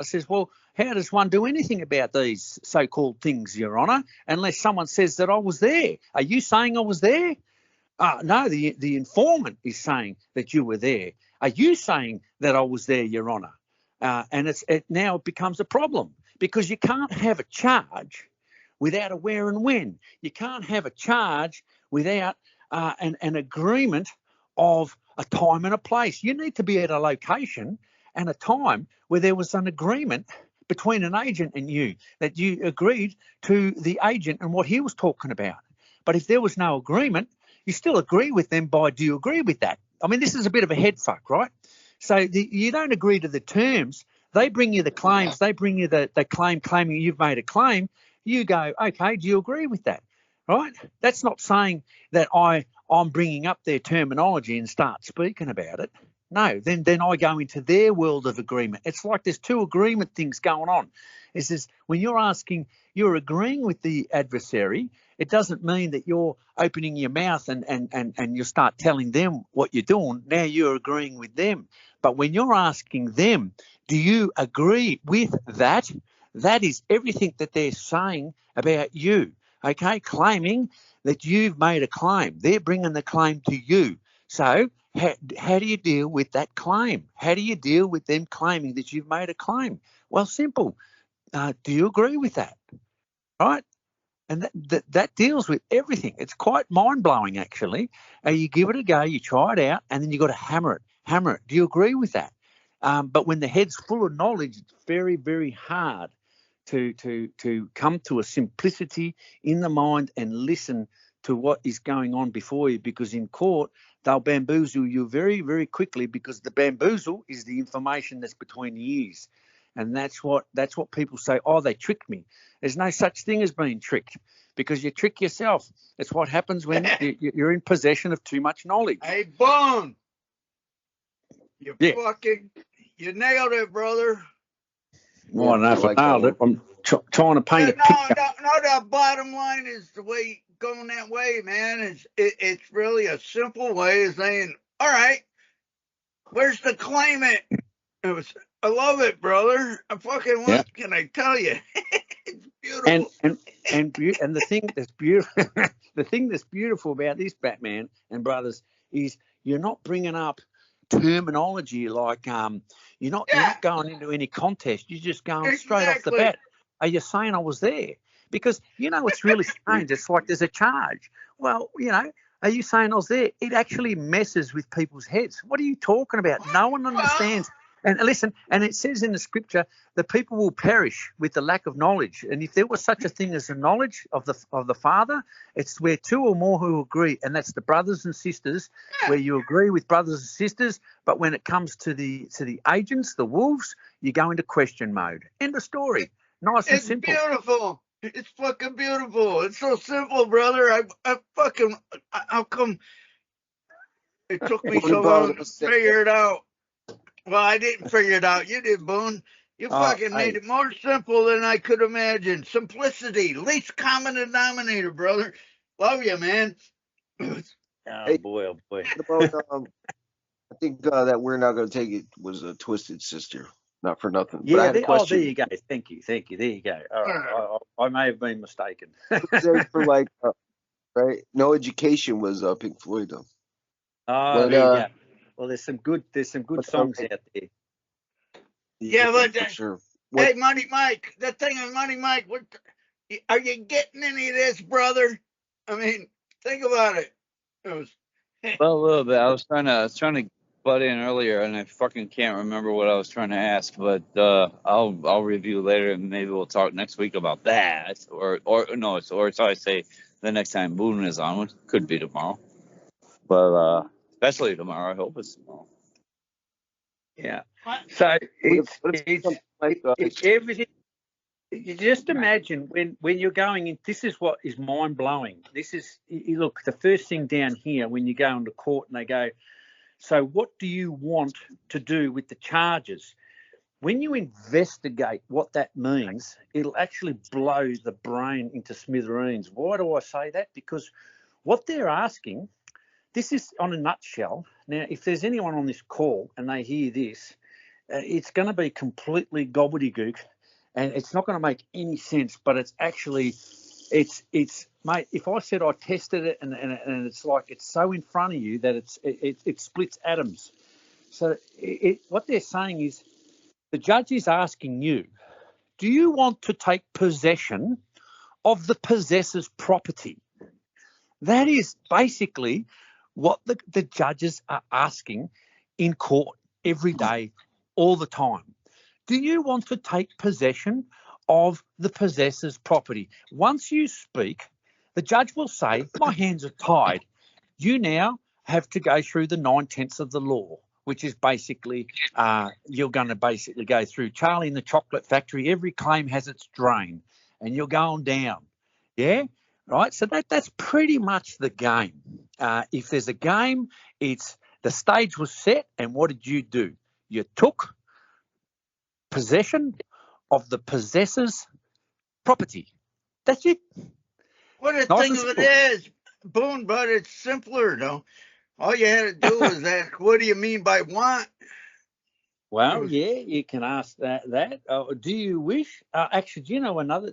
I says, well, how does one do anything about these so-called things, Your Honour, unless someone says that I was there? Are you saying I was there? No, the informant is saying that you were there. Are you saying that I was there, Your Honour? And now it becomes a problem because you can't have a charge without a where and when. You can't have a charge without an agreement of a time and a place. You need to be at a location and a time where there was an agreement between an agent and you, that you agreed to the agent and what he was talking about. But if there was no agreement, you still agree with them by, do you agree with that? I mean, this is a bit of a head fuck, right? So you don't agree to the terms. They bring you the claims. They bring you the claim claiming you've made a claim. You go, okay, do you agree with that? Right? That's not saying that I'm bringing up their terminology and start speaking about it. No, then I go into their world of agreement. It's like there's two agreement things going on. It's this, when you're agreeing with the adversary, it doesn't mean that you're opening your mouth and you start telling them what you're doing. Now you're agreeing with them. But when you're asking them, do you agree with that? That is everything that they're saying about you, okay? Claiming that you've made a claim. They're bringing the claim to you. So how do you deal with that claim? How do you deal with them claiming that you've made a claim? Well, simple. Do you agree with that? Right? And that deals with everything. It's quite mind-blowing, actually. You give it a go, you try it out, and then you've got to hammer it. Hammer it. Do you agree with that? But when the head's full of knowledge, it's very, very hard to come to a simplicity in the mind and listen to what is going on before you, because in court they'll bamboozle you very, very quickly, because the bamboozle is the information that's between the ears. And that's what people say, oh, they tricked me. There's no such thing as being tricked, because you trick yourself. It's what happens when you're in possession of too much knowledge. Hey, Boon, you nailed it, brother. Well, I don't know if I nailed it. I'm trying to paint a picture. No, the bottom line is the way going that way, man. It's really a simple way of saying, all right, where's the claimant? I love it, brother. What can I tell you? It's beautiful. And the thing that's beautiful, the thing that's beautiful about this, Batman and brothers, is you're not bringing up terminology like you're not going into any contest. You're just going straight off the bat. Are you saying I was there? Because it's really strange. It's like there's a charge. Well, are you saying I was there? It actually messes with people's heads. What are you talking about? No one understands. And listen, and it says in the scripture, the people will perish with the lack of knowledge. And if there was such a thing as the knowledge of the Father, it's where two or more who agree, and that's the brothers and sisters, where you agree with brothers and sisters. But when it comes to the agents, the wolves, you go into question mode. End of story. Nice and simple. It's beautiful. It's fucking beautiful. It's so simple, brother. How come it took me so long to figure it out? Well, I didn't figure it out. You did, Boon. You fucking made it more simple than I could imagine. Simplicity, least common denominator, brother. Love you, man. Oh boy. I think that we're not going to take it was a Twisted Sister. Not for nothing. Yeah, but I had a question. There you go. Thank you. There you go. All right. I may have been mistaken. For right? No Education was Pink Floyd though. Oh, there you go. Well, there's some good songs out there. Yeah, but for sure. Hey, Money Mike, that thing on Money Mike, are you getting any of this, brother? I mean, think about it. Well, a little bit. I was trying to butt in earlier, and I fucking can't remember what I was trying to ask. But I'll review later, and maybe we'll talk next week about that, or I say the next time Boon is on, which could be tomorrow, but especially tomorrow. I hope it's tomorrow. Yeah. So it's everything. You just imagine when you're going in. This is what is mind blowing. This is look, the first thing down here when you go into court and they go, so what do you want to do with the charges? When you investigate what that means, it'll actually blow the brain into smithereens. Why do I say that? Because what they're asking, this is on a nutshell. Now, if there's anyone on this call and they hear this, it's going to be completely gobbledygook, and it's not going to make any sense. But it's actually, it's mate. If I said I tested it, and it's like it's so in front of you that it splits atoms. So what they're saying is, the judge is asking you, do you want to take possession of the possessor's property? That is basically what the judges are asking in court every day, all the time. Do you want to take possession of the possessor's property? Once you speak, the judge will say, my hands are tied. You now have to go through the 9/10 of the law, which is basically you're going to basically go through Charlie in the Chocolate Factory. Every claim has its drain, and you're going down. Yeah? Right, so that's pretty much the game. If there's a game, it's the stage was set, and what did you do? You took possession of the possessor's property. That's it. What a Nice thing and of it simple. is, Boon, but it's simpler, though. All you had to do was ask, what do you mean by want? Well, yeah, you can ask that. Do you wish? Actually, do you know another?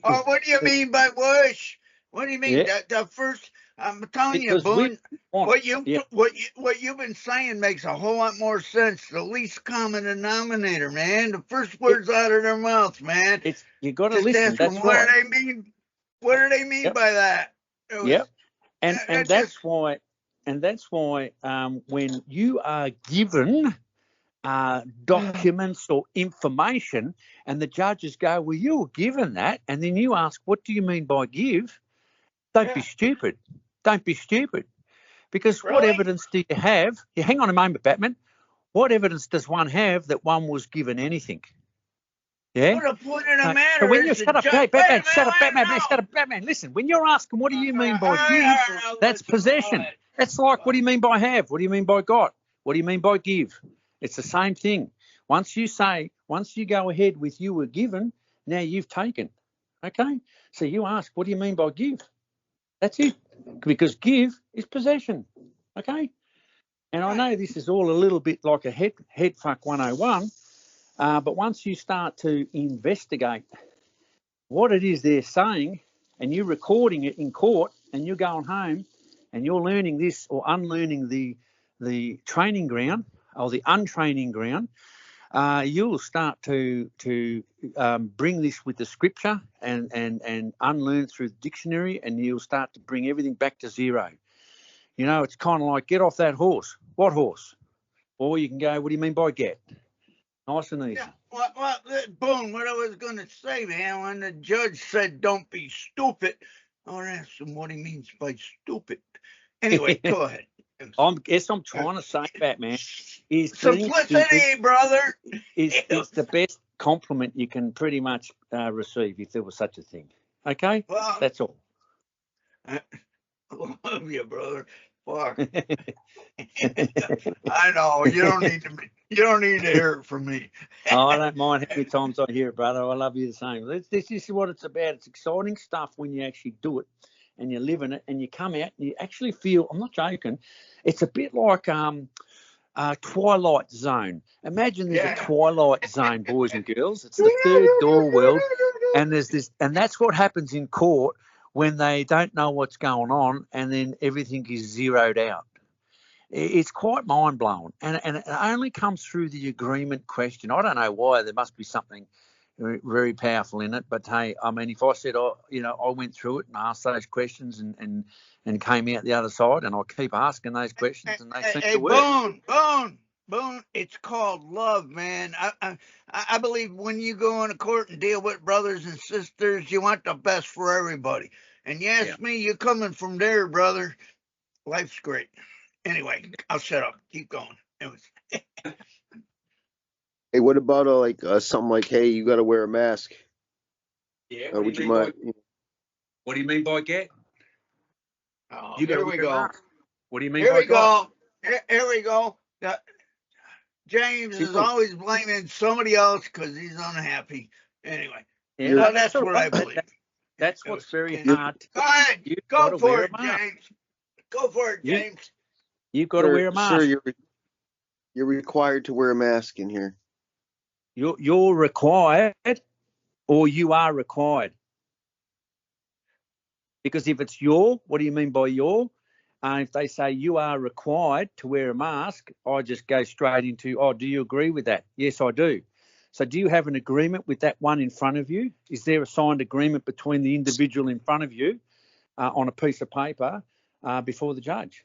Oh, what do you mean by wish? What do you mean? Yeah. The first, I'm telling you, Because we Boone, want. what you've been saying makes a whole lot more sense. The least common denominator, man. The first words out of their mouth, man. It's you got to Just listen. ask them, That's what right. do they mean? What do they mean Yep. by that? Yep. And that that's just- why. And that's why when you are given documents or information, and the judges go, well, you were given that, and then you ask, what do you mean by give? Don't be stupid. Don't be stupid. Because what Really? evidence do you have? Yeah, hang on a moment, Batman. What evidence does one have that one was given anything? Yeah. What a point of the matter So when you is shut up, hey, Batman, shut up, Batman. Listen, when you're asking, what do you mean by give? That's possession. That's like, what do you mean by have? What do you mean by got? What do you mean by give? It's the same thing. Once you go ahead with you were given, now you've taken. Okay? So you ask, what do you mean by give? That's it. Because give is possession. Okay? And I know this is all a little bit like a head fuck 101, but once you start to investigate what it is they're saying, and you're recording it in court, and you're going home, and you're learning this or unlearning the training ground or the untraining ground, you'll start to bring this with the scripture and unlearn through the dictionary, and you'll start to bring everything back to zero. You know, it's kind of like, get off that horse. What horse? Or you can go, what do you mean by get? Nice and easy. Yeah, well, Boone, what I was going to say, man, when the judge said, don't be stupid, I want to ask him what he means by stupid. Anyway, go ahead. I'm trying to say, Batman, is simplicity, brother. It's the best compliment you can pretty much receive, if there was such a thing. Okay? Well, that's all. I love you, brother. Fuck. I know you don't need to hear it from me. Oh, I don't mind how many times I hear it, brother. I love you the same. This is what it's about. It's exciting stuff when you actually do it and you live in it and you come out and you actually feel, I'm not joking, it's a bit like Twilight Zone. Imagine there's a Twilight Zone, boys and girls. It's the third door world, and there's this, and that's what happens in court when they don't know what's going on, and then everything is zeroed out. It's quite mind-blowing, and it only comes through the agreement question. I don't know why. There must be something very powerful in it, but hey, I mean, if I said, I went through it and asked those questions and came out the other side, and I keep asking those questions, and they seem to work. Boone, it's called love, man. I believe when you go into court and deal with brothers and sisters, you want the best for everybody. And you ask me, you're coming from there, brother. Life's great. Anyway, I'll shut up. Keep going. Hey, what about something like, hey, you got to wear a mask? Yeah. Would you mind? What do you mean by get? Oh, You here we go. What do you mean here by we go? Here we go. James is always blaming somebody else because he's unhappy. Anyway, that's what I believe. That's what's very hard. All right, go for it, James. Go for it, James. You've got to wear a mask. Sir, you're required to wear a mask in here. You're required, or you are required. Because if it's what do you mean by if they say you are required to wear a mask, I just go straight into, do you agree with that? Yes, I do. So do you have an agreement with that one in front of you? Is there a signed agreement between the individual in front of you on a piece of paper before the judge?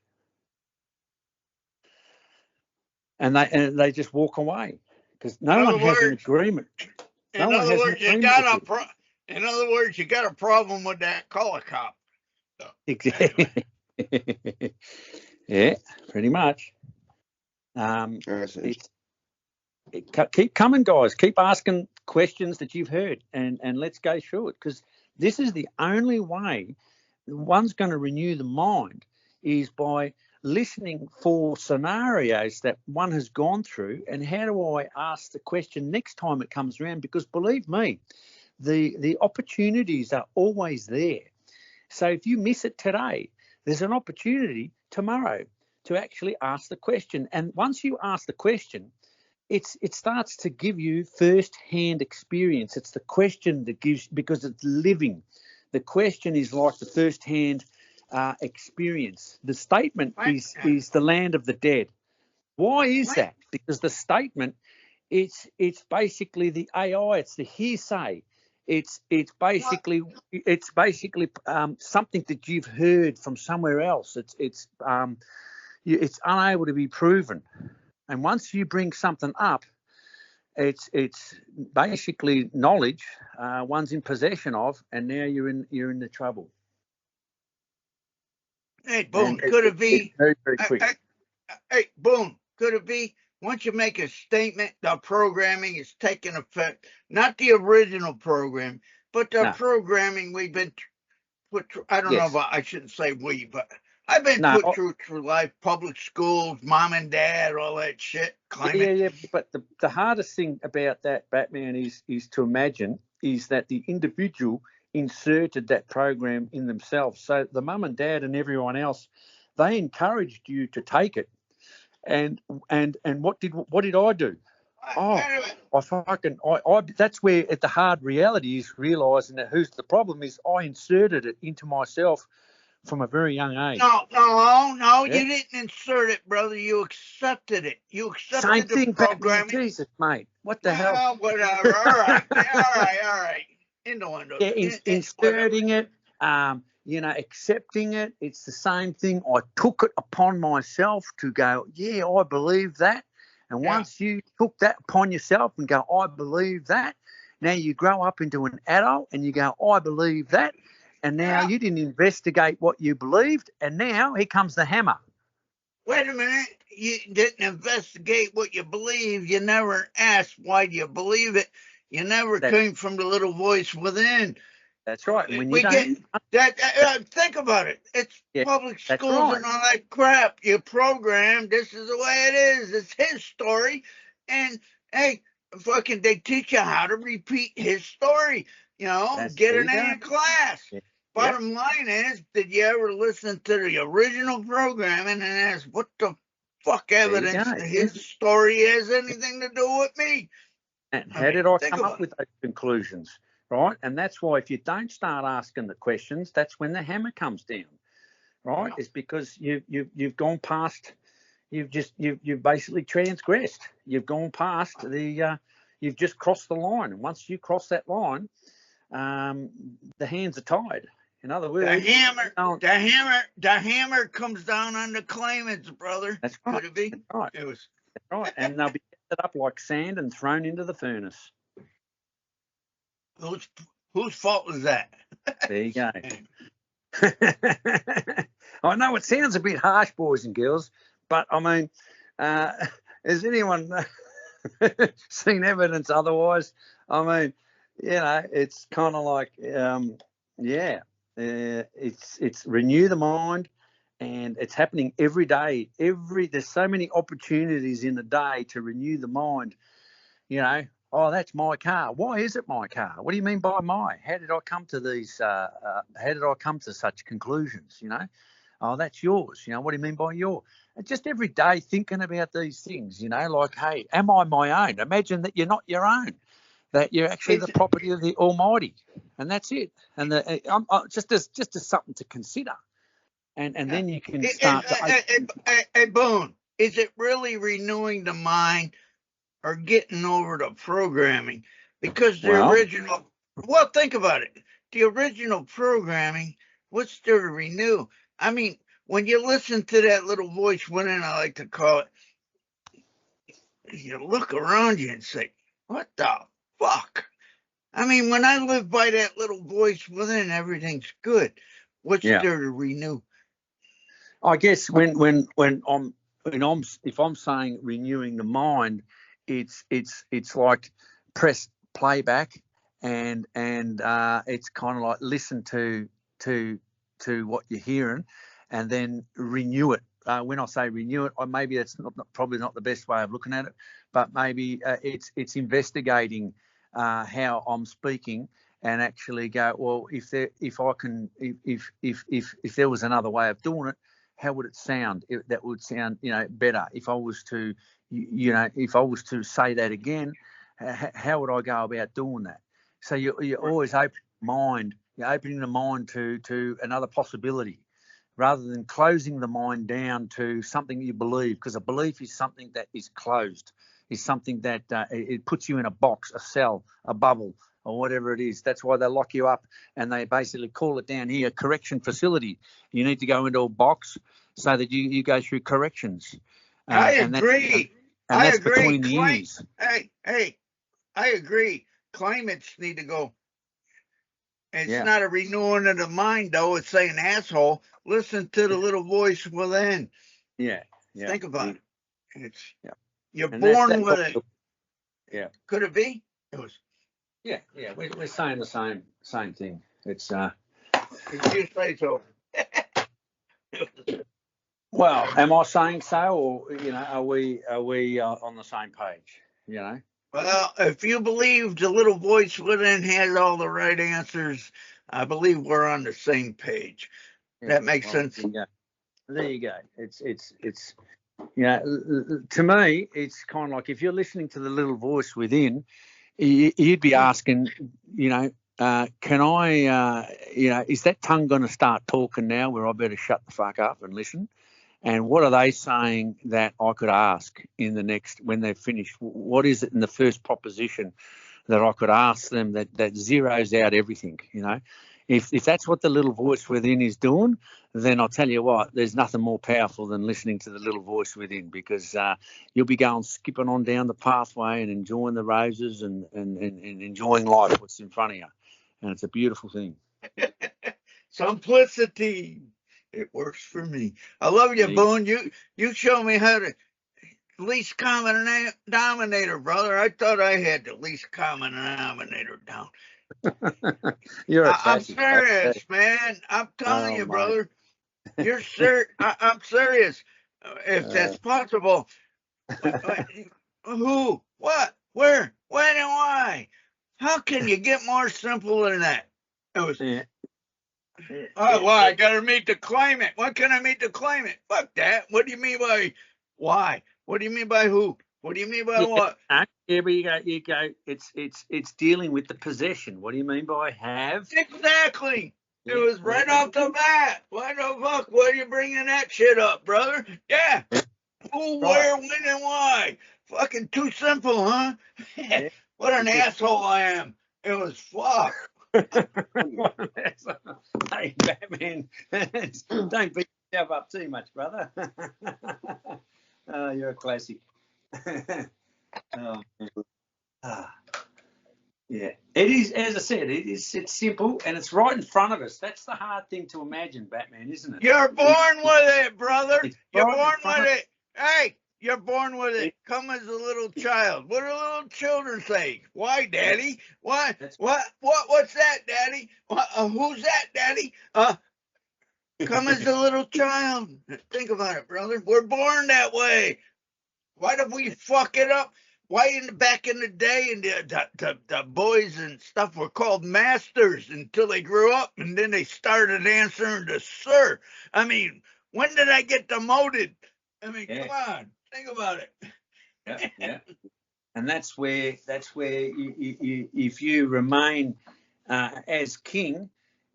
And they just walk away because no one has an agreement. In other words, you got a problem with that color cop. So, exactly. Anyway. Yeah, pretty much. Keep coming, guys. Keep asking questions that you've heard, and let's go through it, because this is the only way one's going to renew the mind is by listening for scenarios that one has gone through, and how do I ask the question next time it comes around? Because believe me, the opportunities are always there. So if you miss it today, there's an opportunity tomorrow to actually ask the question. And once you ask the question, it starts to give you first-hand experience. It's the question that gives, because it's living. The question is like the first-hand experience. The statement is the land of the dead. Why is that? Because the statement, it's basically the AI. It's the hearsay. It's basically something that you've heard from somewhere else. It's unable to be proven. And once you bring something up, it's basically knowledge one's in possession of, and now you're in the trouble. Hey, Boon, could it be very, very quick? Hey, Boon, could it be once you make a statement, the programming is taking effect? Not the original program, but the programming we've been put through. I don't know if I shouldn't say we, but I've been put through life, public schools, mom and dad, all that shit. Climate. Yeah. But the hardest thing about that, Batman, is to imagine is that the individual inserted that program in themselves. So the mum and dad and everyone else, they encouraged you to take it. And what did I do? I that's where the hard reality is realising that who's the problem is I inserted it into myself from a very young age. No, you didn't insert it, brother. You accepted it. You accepted Same thing, the programming. Jesus, mate. What the hell? Whatever. All right. Inserting it, accepting it. It's the same thing. I took it upon myself to go, I believe that. And once you took that upon yourself and go, I believe that, now you grow up into an adult and you go, I believe that. And now you didn't investigate what you believed, and now here comes the hammer. Wait a minute. You didn't investigate what you believe. You never asked why you believe it. You never came from the little voice within. That's right. When you think about it. It's public schools and all that crap. You program. This is the way it is. It's his story. And, hey, they teach you how to repeat his story. Get an A in class. Yeah. Bottom line is, did you ever listen to the original programming and ask what the fuck evidence that his story has anything to do with me? And how did I come up with those conclusions, right? And that's why if you don't start asking the questions, that's when the hammer comes down, right? It's because you've gone past, you've basically transgressed. You've gone past you've just crossed the line. And once you cross that line, the hands are tied. In other words, the hammer comes down on the claimants, brother. That's right. Could it be? That's right. That's right. And they'll be set up like sand and thrown into the furnace. Whose fault is that? There you go. I know it sounds a bit harsh, boys and girls, but I mean, has anyone seen evidence otherwise? I mean, it's kind of like, it's renew the mind, and it's happening every day. There's so many opportunities in a day to renew the mind. That's my car. Why is it my car? What do you mean by my? How did I come to these? How did I come to such conclusions? Oh, that's yours. What do you mean by your? just every day thinking about these things, like, hey, am I my own? Imagine that you're not your own, that you're actually the property of the Almighty, and that's it. And just as something to consider, and then you can start Hey, Boon, is it really renewing the mind or getting over the programming? Because the original, well, think about it. The original programming, what's there to renew? I mean, when you listen to that little voice within, I like to call it, you look around you and say, what the fuck? I mean, when I live by that little voice within, everything's good. What's there to renew? I guess when if I'm saying renewing the mind, it's like press playback and it's kind of like listen to what you're hearing and then renew it. When I say renew it, maybe that's probably not the best way of looking at it, but maybe it's investigating how I'm speaking and actually go, well, if there was another way of doing it, how would it sound? That would sound, better. If I was to, say that again, how would I go about doing that? So you're always opening the mind to another possibility, rather than closing the mind down to something you believe, because a belief is something that is closed, is something that it puts you in a box, a cell, a bubble, or whatever it is. That's why they lock you up and they basically call it down here correction facility. You need to go into a box so that you go through corrections. I agree. I agree. Between the ears. Hey, I agree. Claimants need to go. It's not a renewing of the mind, though. It's saying, asshole, listen to the little voice within. Yeah. Think about it. You're born with it. Yeah. Could it be? It was. Yeah. We're saying the same thing. It's if you say so. Well, am I saying so, or are we on the same page? Well, if you believe the little voice within has all the right answers, I believe we're on the same page. That makes sense. There you go. It's to me, it's kind of like if you're listening to the little voice within, you'd be asking, can I, is that tongue going to start talking now where I better shut the fuck up and listen? And what are they saying that I could ask in the next, when they're finished? What is it in the first proposition that I could ask them that zeroes out everything, If that's what the little voice within is doing, then I'll tell you what, there's nothing more powerful than listening to the little voice within, because you'll be skipping on down the pathway and enjoying the roses and enjoying life, what's in front of you. And it's a beautiful thing. Simplicity. It works for me. I love you, Boon. You show me how to least common denominator, brother. I thought I had the least common denominator down. I'm serious, man. I'm telling you, brother. You're serious. I'm serious. If that's possible. Who? What? Where? When? And why? How can you get more simple than that? It was. I gotta meet the claimant. Why can't I meet the claimant? Fuck that. What do you mean by why? What do you mean by who? What do you mean by what? Yeah, but you go. It's dealing with the possession. What do you mean by have? Exactly. It was right off the bat. Why the fuck? Why are you bringing that shit up, brother? Yeah. Who, where, when, and why? Fucking too simple, huh? What an asshole I am. It was fuck. Hey, Batman, don't beat yourself up too much, brother. Oh, you're a classic. Yeah, it is. As I said, it's simple and it's right in front of us. That's the hard thing to imagine, Batman, isn't it? You're born with it, brother. You're born with it. Hey, you're born with it. Come as a little child. What do little children say? Why, Daddy? Why? What's that, Daddy? Who's that, Daddy? Come as a little child. Think about it, brother. We're born that way. Why did we fuck it up? Why back in the day, and the boys and stuff were called masters until they grew up, and then they started answering to sir. I mean, when did I get demoted? I mean, Yeah. come on, think about it. Yeah, yeah. And that's where you if you remain as king,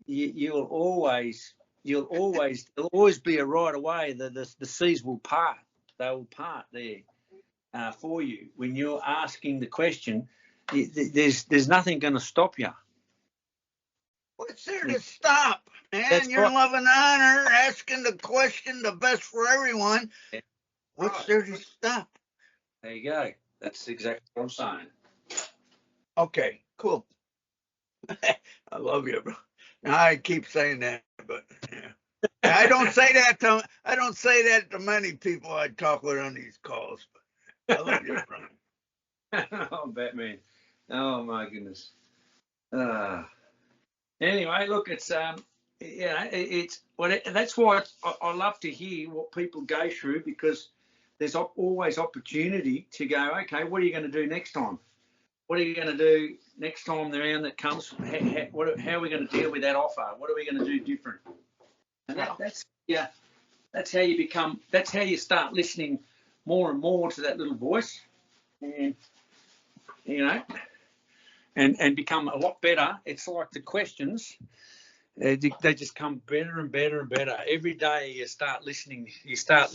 you'll always there'll always be a right away. The seas will part. They will part there for you when you're asking the question. There's nothing going to stop you. What's there to stop, man? That's You're right. loving honor, asking the question, the best for everyone. Yeah. What's Right. there to stop? There you go. That's exactly what I'm saying. Okay, cool. I love you, bro. Now I keep saying that, but yeah. I don't say that to many people I talk with on these calls. But I love you, bro. Oh, Batman. Oh my goodness. Anyway, look, it's it's that's why I love to hear what people go through, because there's always opportunity to go. Okay, what are you going to do next time? What are you going to do next time the round that comes? How are we going to deal with that offer? What are we going to do different? And that's how you become. That's how you start listening more and more to that little voice, and you know, and become a lot better. It's like the questions. They just come better and better and better every day. You start listening. You start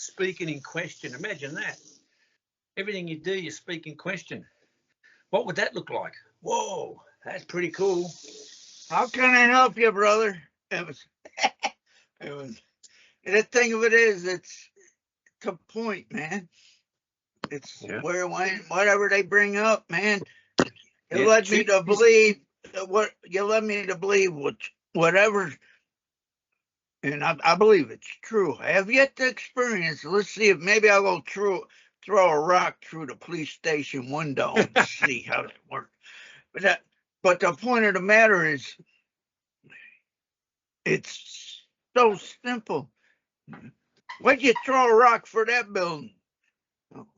speaking in question. Imagine that. Everything you do, you speak in question. What would that look like? Whoa, that's pretty cool. How can I help you, brother? It was. The thing of it is, it's the point, man. It's whatever they bring up, man. You led me to believe whatever, and I believe it's true. I have yet to experience. Let's see if maybe I'll go throw a rock through the police station window and see how that works. But the point of the matter is, it's so simple. Why'd you throw a rock for that building?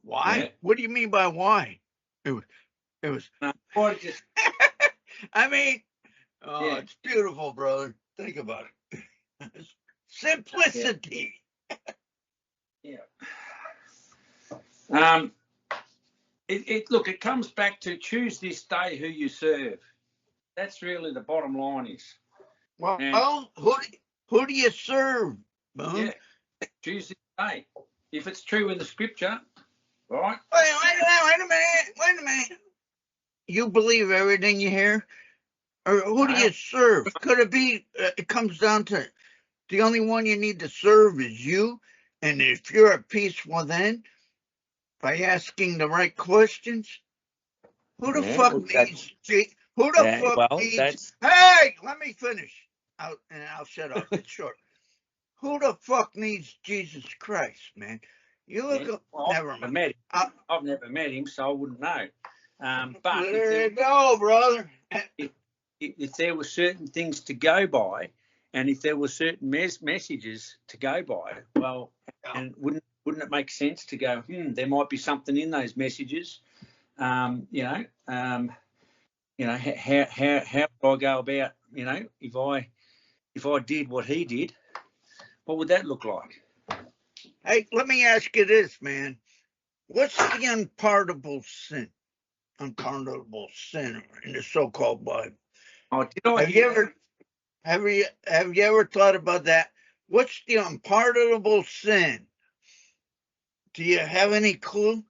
Why? Yeah. What do you mean by why? It was. I mean, It's beautiful, brother. Think about it. Simplicity. Yeah. It comes back to choose this day who you serve. That's really the bottom line is. Well, who do you serve, Boon? Yeah. Choose this day. If it's true in the scripture, right? Wait a minute. You believe everything you hear? Or who do you serve? Could it be, it comes down to the only one you need to serve is you? And if you're at peace within, by asking the right questions, who the fuck needs? Who the fuck needs? Hey, let me finish. I'll shut up. It's short. Who the fuck needs Jesus Christ, man? You look. Never mind. I've never met him, so I wouldn't know. But there you go, brother. If there were certain things to go by, and if there were certain messages to go by, well, and wouldn't it make sense to go? There might be something in those messages. How do I go about? If I did what he did, what would that look like? Hey, let me ask you this, man. What's the unpardonable sin? Unpardonable sin in the so-called Bible. Oh, did I? Have you ever thought about that? What's the unpardonable sin? Do you have any clue?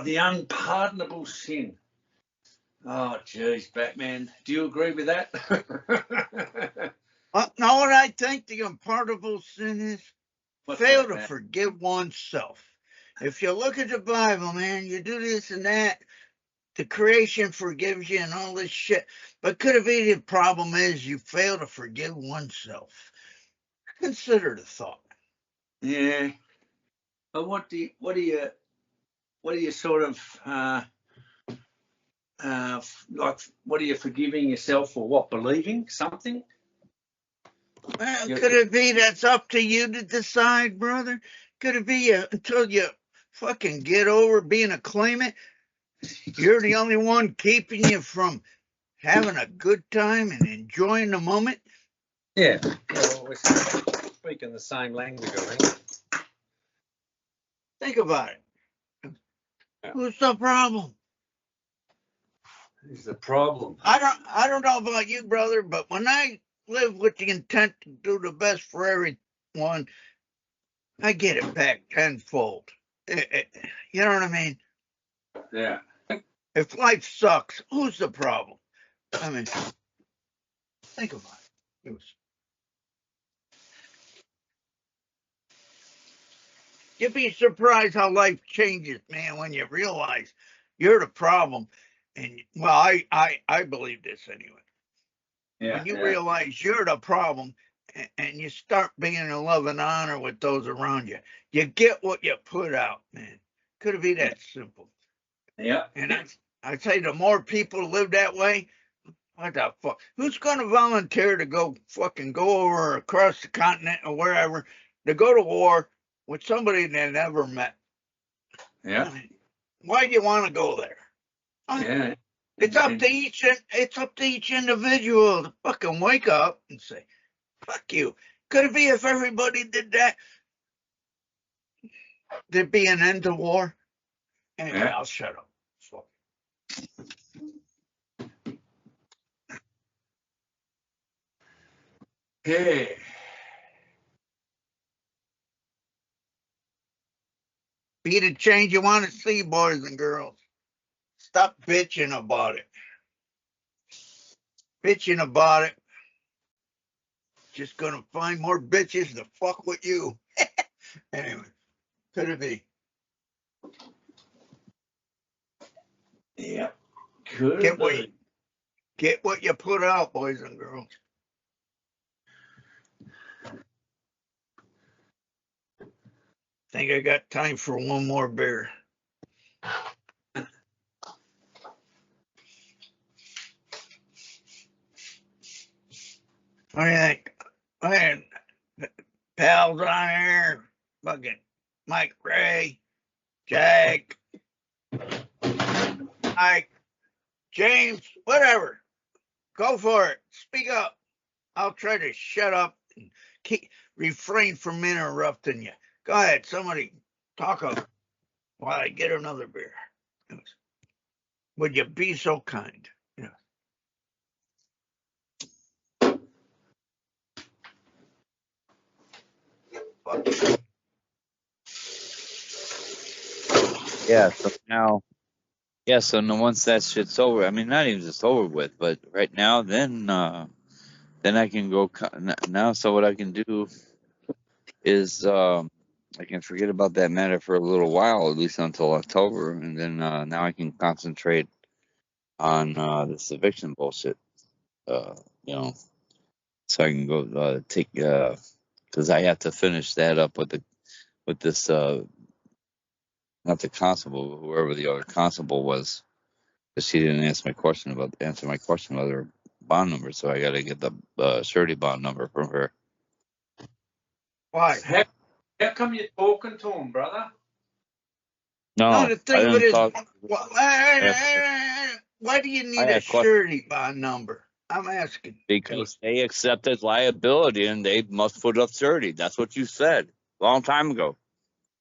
The unpardonable sin. Oh, geez, Batman. Do you agree with that? Know what I think the unpardonable sin is? Fail to forgive oneself. If you look at the Bible, man, you do this and that, the creation forgives you and all this shit. But could it be the problem is you fail to forgive oneself? Consider the thought. Yeah. But what do you sort of like? What are you forgiving yourself for? What, believing something? Well, could it be that's up to you to decide, brother? Could it be until you fucking get over being a claimant, you're the only one keeping you from having a good time and enjoying the moment? Yeah. Well, we're speaking the same language, I think. Think about it. Yeah. Who's the problem? Is the problem? I don't know about you, brother, but when I live with the intent to do the best for everyone, I get it back tenfold. You know what I mean? Yeah. If life sucks, who's the problem? I mean, think about it. You'd be surprised how life changes, man, when you realize you're the problem. And well, I believe this anyway. Yeah. When you realize you're the problem and you start being in love and honor with those around you, you get what you put out, man. Could it be that simple? Yeah. And I'd say the more people live that way, what the fuck? Who's going to volunteer to go over across the continent or wherever to go to war with somebody they never met? Yeah. I mean, why do you want to go there? Yeah. It's up to each individual to fucking wake up and say, fuck you. Could it be if everybody did that, there'd be an end to war? Anyway, Yeah. I'll shut up. Fuck. Okay. Be the change you want to see, boys and girls. Stop bitching about it. Bitching about it. Just gonna find more bitches to fuck with you. Anyway, could it be? Yeah. Could Get what you put out, boys and girls. Think I got time for one more beer. What do you think? I had pals on here, fucking Mike Ray, Jack, Mike, James, whatever. Go for it. Speak up. I'll try to shut up and refrain from interrupting you. Go ahead. Somebody talk up while I get another beer. Would you be so kind? Yeah. So now, once that shit's over, I mean, not even just over with, but right now, then I can go now. So what I can do is I can forget about that matter for a little while, at least until October, and then now I can concentrate on this eviction bullshit. You know, so I can go take because I have to finish that up with this not the constable, but whoever the other constable was, because she didn't answer my question about her bond number, so I got to get the surety bond number from her. Why? How come you're talking to him, brother? No, the thing of it is, why do you need a surety bond number? I'm asking. Because they accepted liability and they must put up surety. That's what you said a long time ago.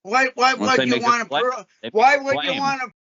Why would you want to? Why would you want to